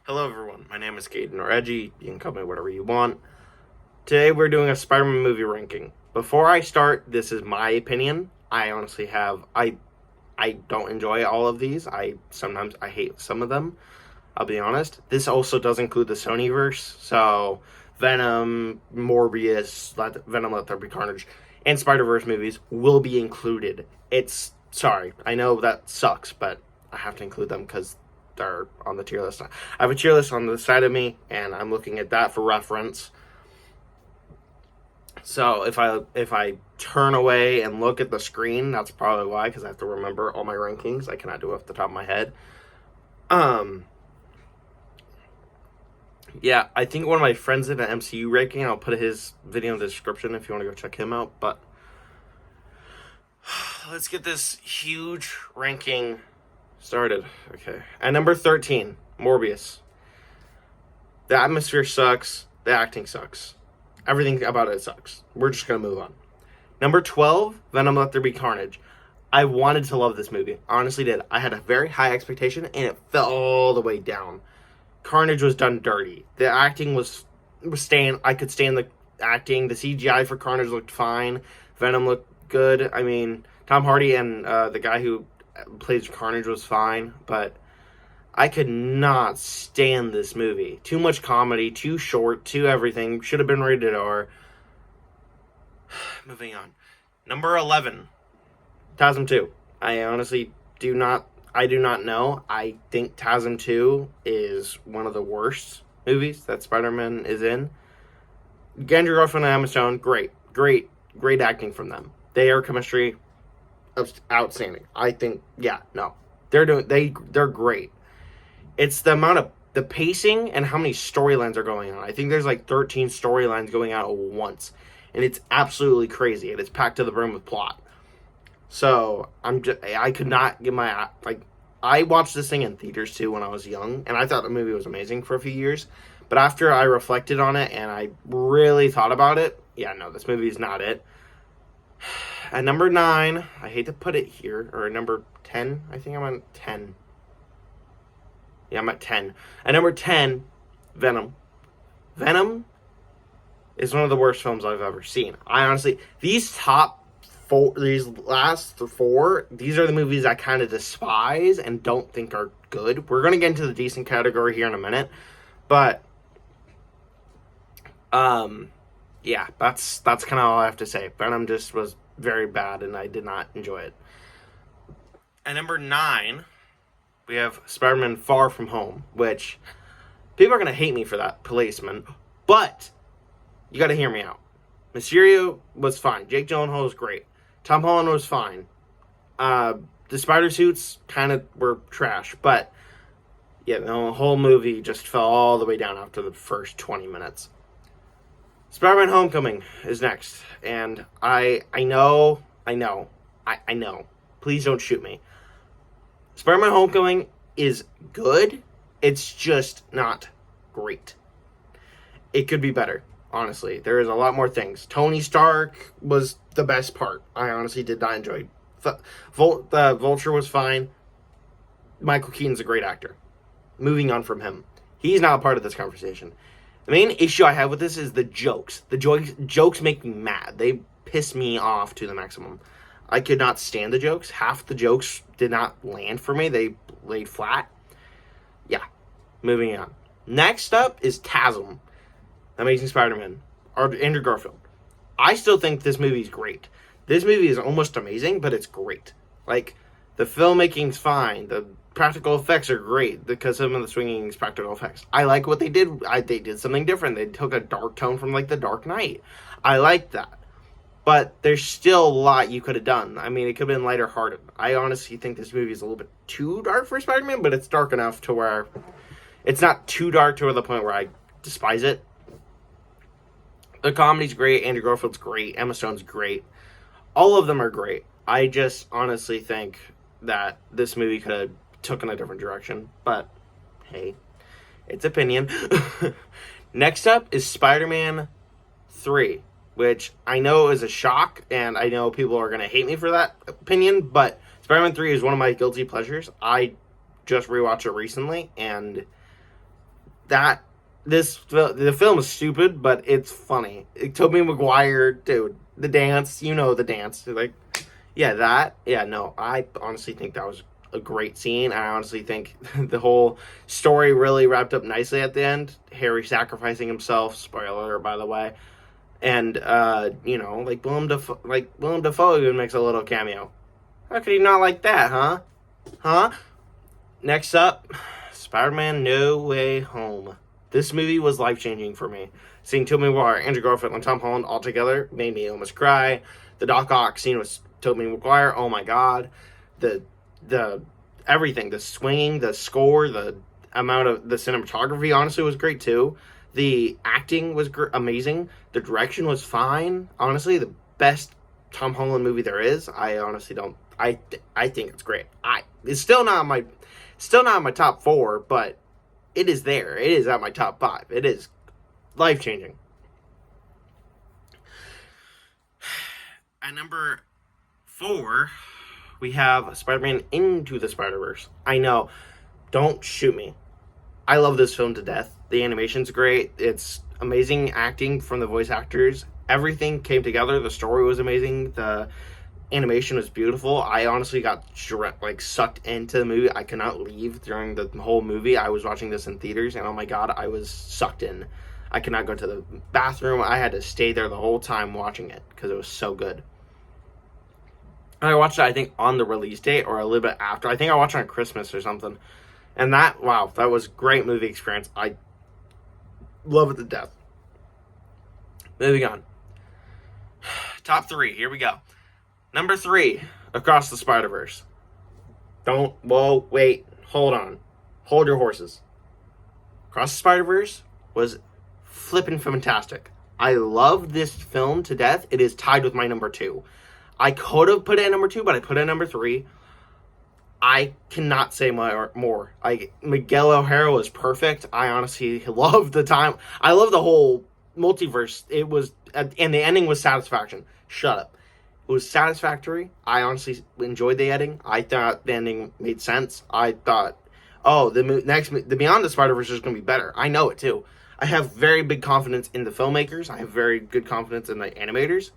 Hello everyone, my name is Caden or Reggie. You can call me whatever you want. Today we're doing a Spider-Man movie ranking. Before I start, this is my opinion. I honestly I don't enjoy all of these. I hate some of them. I'll be honest. This also does include the Sonyverse, so Venom, Morbius, Venom Let There Be Carnage, and Spider-Verse movies will be included. Sorry, I know that sucks, but I have to include them because they're on the tier list. I have a tier list on the side of me, and I'm looking at that for reference. So if I turn away and look at the screen, that's probably why, because I have to remember all my rankings. I cannot do it off the top of my head. Yeah, I think one of my friends did an MCU ranking. I'll put his video in the description if you want to go check him out. But let's get this huge ranking started. Okay. At number 13, Morbius. The atmosphere sucks. The acting sucks. Everything about it sucks. We're just going to move on. Number 12, Venom Let There Be Carnage. I wanted to love this movie. I honestly did. I had a very high expectation, and it fell all the way down. Carnage was done dirty. The acting was staying. I could stand the acting. The CGI for Carnage looked fine. Venom looked good. I mean, Tom Hardy and the guy who plays Carnage was fine, but I could not stand this movie. Too much comedy, too short, too everything. Should have been rated R. Moving on. Number 11, TASM 2. I honestly do not know. I think TASM 2 is one of the worst movies that Spider-Man is in. Andrew Garfield and Emma Stone, great acting from them. Their chemistry outstanding. I think, they're great. It's the amount of the pacing and how many storylines are going on. I think there's like 13 storylines going on at once, and it's absolutely crazy, and it's packed to the brim with plot. So I could not get my I watched this thing in theaters too when I was young, and I thought the movie was amazing for a few years. But after I reflected on it and I really thought about it, this movie is not it. At number 9, I hate to put it here, or number 10, I think I'm on 10. Yeah, I'm at 10. At number 10, Venom. Venom is one of the worst films I've ever seen. I honestly, these last 4, these are the movies I kind of despise and don't think are good. We're going to get into the decent category here in a minute. But, that's kind of all I have to say. Venom just was very bad, and I did not enjoy it. At number 9, we have Spider-Man Far From Home, which people are going to hate me for that placement, but you got to hear me out. Mysterio was fine. Jake Gyllenhaal was great. Tom Holland was fine. The spider suits kind of were trash, but the whole movie just fell all the way down after the first 20 minutes. Spider-Man Homecoming is next, and I know. Please don't shoot me. Spider-Man Homecoming is good. It's just not great. It could be better, honestly. There is a lot more things. Tony Stark was the best part. I honestly did not enjoy it. Vulture was fine. Michael Keaton's a great actor. Moving on from him. He's not a part of this conversation. The main issue I have with this is the jokes. The jokes make me mad. They piss me off to the maximum. I could not stand the jokes. Half the jokes did not land for me. They laid flat. Moving on. Next up is TASM, Amazing Spider-Man, or Andrew Garfield. I still think this movie is great. This movie is almost amazing, but it's great. Like, the filmmaking's fine. The practical effects are great because some of the swinging is practical effects. I like what they did. They did something different. They took a dark tone from, The Dark Knight. I like that. But there's still a lot you could have done. I mean, it could have been lighter hearted. I honestly think this movie is a little bit too dark for Spider-Man, but it's dark enough to where it's not too dark to the point where I despise it. The comedy's great. Andrew Garfield's great. Emma Stone's great. All of them are great. I just honestly think that this movie could have taken a different direction. But, hey, it's opinion. Next up is Spider-Man 3. Which I know is a shock, and I know people are going to hate me for that opinion, but Spider-Man 3 is one of my guilty pleasures. I just rewatched it recently, and the film is stupid, but it's funny. Tobey Maguire, dude, the dance, the dance. Like, no, I honestly think that was a great scene. I honestly think the whole story really wrapped up nicely at the end. Harry sacrificing himself, spoiler, by the way. And, Willem Dafoe even makes a little cameo. How could he not like that, huh? Huh? Next up, Spider-Man No Way Home. This movie was life-changing for me. Seeing Tobey Maguire, Andrew Garfield, and Tom Holland all together made me almost cry. The Doc Ock scene with Tobey Maguire, oh my god. The everything, the swinging, the score, the amount of the cinematography honestly was great too. The acting was amazing. The direction was fine. Honestly, the best Tom Holland movie there is. I honestly don't. I think it's great. It's still not my top 4, but it is there. It is at my top 5. It is life changing. At number 4, we have Spider-Man Into the Spider-Verse. I know. Don't shoot me. I love this film to death. The animation's great. It's amazing acting from the voice actors. Everything came together. The story was amazing. The animation was beautiful. I honestly got sucked into the movie. I could not leave during the whole movie. I was watching this in theaters, and oh my god, I was sucked in. I could not go to the bathroom. I had to stay there the whole time watching it because it was so good. I watched it, I think, on the release date or a little bit after. I think I watched it on Christmas or something. And that was a great movie experience. I love it to death. Moving on. Top 3, here we go. Number 3, Across the Spider-Verse. Wait, hold on. Hold your horses. Across the Spider-Verse was flippin' fantastic. I love this film to death. It is tied with my number 2. I could have put it at number 2, but I put it at number 3. I cannot say more. Miguel O'Hara was perfect. I honestly love the time. I love the whole multiverse. It was, and the ending was satisfaction. Shut up. It was satisfactory. I honestly enjoyed the ending. I thought the ending made sense. I thought, the Beyond the Spider-Verse is going to be better. I know it too. I have very big confidence in the filmmakers. I have very good confidence in the animators.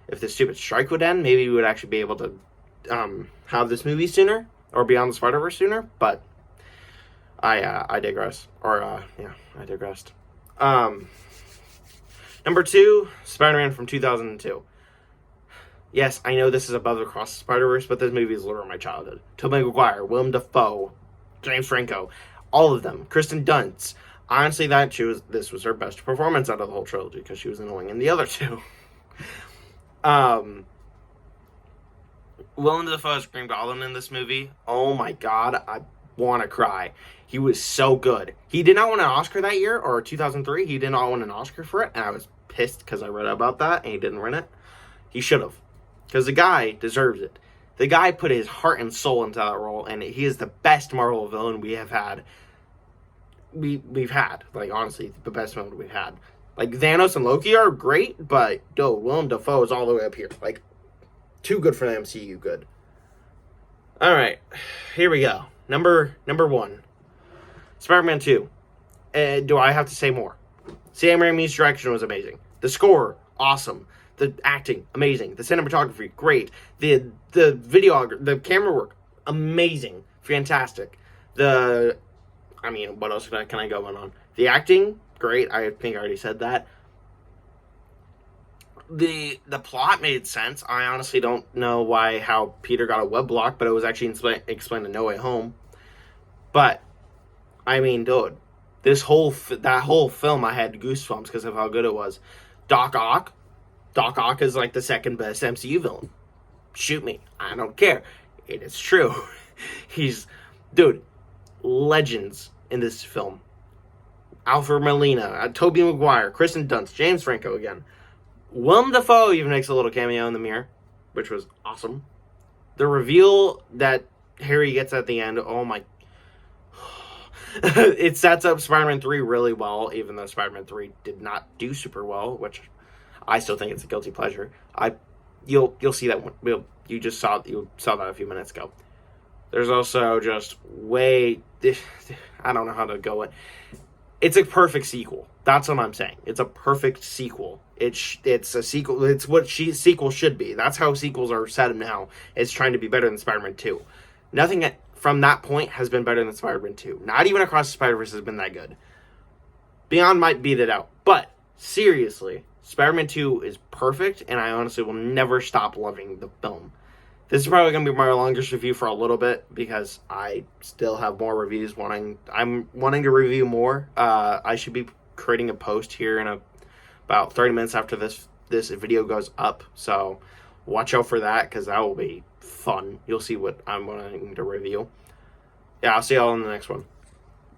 If the stupid strike would end, maybe we would actually be able to have this movie sooner, or Beyond the Spider-Verse sooner, but I digress. I digressed. Number 2, Spider-Man from 2002. Yes, I know this is above Across the Spider-Verse, but this movie is literally my childhood. Tobey Maguire, Willem Dafoe, James Franco, all of them. Kristen Dunst. Honestly, this was her best performance out of the whole trilogy, because she was annoying in the other 2. Willem Dafoe as Green Goblin in this movie. Oh my god, I want to cry. He was so good. He did not win an Oscar that year, or 2003. He did not win an Oscar for it, and I was pissed because I read about that, and he didn't win it. He should have, because the guy deserves it. The guy put his heart and soul into that role, and he is the best Marvel villain we have had. We've had, honestly, the best villain we've had. Thanos and Loki are great, but Willem Dafoe is all the way up here. Too good for the MCU good. Alright, here we go. Number 1. Spider-Man 2. Do I have to say more? Sam Raimi's direction was amazing. The awesome. The acting, amazing. The cinematography, great. The video, the camera work, amazing. Fantastic. What else can I go on? The acting, great. I think I already said that. The plot made sense. I honestly don't know how Peter got a web block, but it was actually explained in No Way Home. But, dude, that whole film, I had goosebumps because of how good it was. Doc Ock is the second best MCU villain. Shoot me. I don't care. It is true. Legends in this film. Alfred Molina, Tobey Maguire, Kristen Dunst, James Franco again. Willem Dafoe even makes a little cameo in the mirror, which was awesome. The reveal that Harry gets at the end, oh my... It sets up Spider-Man 3 really well, even though Spider-Man 3 did not do super well, which I still think it's a guilty pleasure. You'll see that one. You saw that a few minutes ago. There's also just I don't know how to go it. It's a perfect sequel. That's what I'm saying. It's a perfect sequel. It's a sequel. It's what sequel should be. That's how sequels are set up now. It's trying to be better than Spider-Man 2. Nothing from that point has been better than Spider-Man 2. Not even Across the Spider-Verse has been that good. Beyond might beat it out. But seriously, Spider-Man 2 is perfect, and I honestly will never stop loving the film. This is probably going to be my longest review for a little bit because I still have more reviews I'm wanting to review more. I should be creating a post here in about 30 minutes after this video goes up. So watch out for that because that will be fun. You'll see what I'm wanting to review. Yeah, I'll see y'all in the next one.